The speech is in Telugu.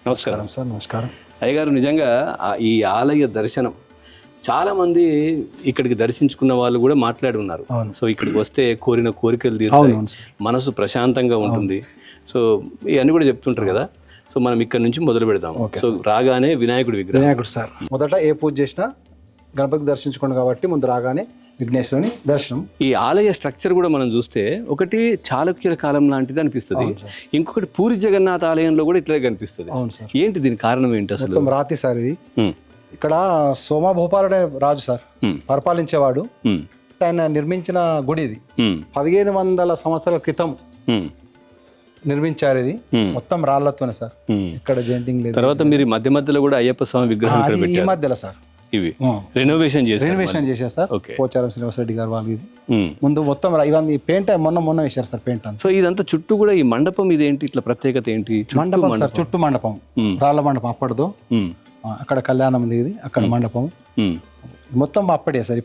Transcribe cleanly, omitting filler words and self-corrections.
నమస్కారం సార్. నమస్కారం అయ్యగారు. నిజంగా ఈ ఆలయ దర్శనం చాలామంది ఇక్కడికి దర్శించుకున్న వాళ్ళు కూడా మాట్లాడి ఉన్నారు. సో ఇక్కడికి వస్తే కోరిన కోరికలు తీరుతాయి, మనసు ప్రశాంతంగా ఉంటుంది. సో ఇవన్నీ కూడా చెప్తుంటారు కదా. సో మనం ఇక్కడ నుంచి మొదలు పెడదాం. సో రాగానే వినాయకుడు విగ్రహం. వినాయకుడు సార్ మొదట ఏ పూజ చేసినా గణపతి దర్శించుకోండి కాబట్టి ముందు రాగానే విఘ్నేశ్వరుని దర్శనం. ఈ ఆలయ స్ట్రక్చర్ కూడా మనం చూస్తే ఒకటి చాళుక్యుల కాలం లాంటిది అనిపిస్తుంది, ఇంకొకటి పూరి జగన్నాథ్ ఆలయంలో కూడా ఇట్లే కనిపిస్తుంది. అవును సార్. ఏంటి దీని కారణం ఏంటి అసలు? మొత్తం రాతి సార్ ఇది. ఇక్కడ సోమభూపాలుడే రాజు సార్, పరిపాలించేవాడు. ఆయన నిర్మించిన గుడి ఇది 1500 సంవత్సరాల క్రితం నిర్మించారు. ఇది మొత్తం రాళ్లతోనే సార్, ఇక్కడ జెంటింగ్ లేదు. తర్వాత మీరు మధ్య మధ్యలో కూడా అయ్యప్ప స్వామి విగ్రహం ఈ మధ్యలో సార్ ఇవి రెనోవేషన్ చేశారు సార్. పోచారం శ్రీనివాసరెడ్డి గారు వాళ్ళు. ఇది ముందు మొత్తం ఇవన్నీ పెయింట్ మొన్న వేశారు సార్ పెయింట్ అంతా. సో ఇదంతా చుట్టూ కూడా ఈ మండపం ఇదేంటి, ఇట్లా ప్రత్యేకత ఏంటి? మండపం సార్, చుట్టూ మండపం, రాళ్ల మండపం అప్పటిదో. అక్కడ కళ్యాణం ఉంది, ఇది అక్కడ మండపం మొత్తం అప్పడే సార్.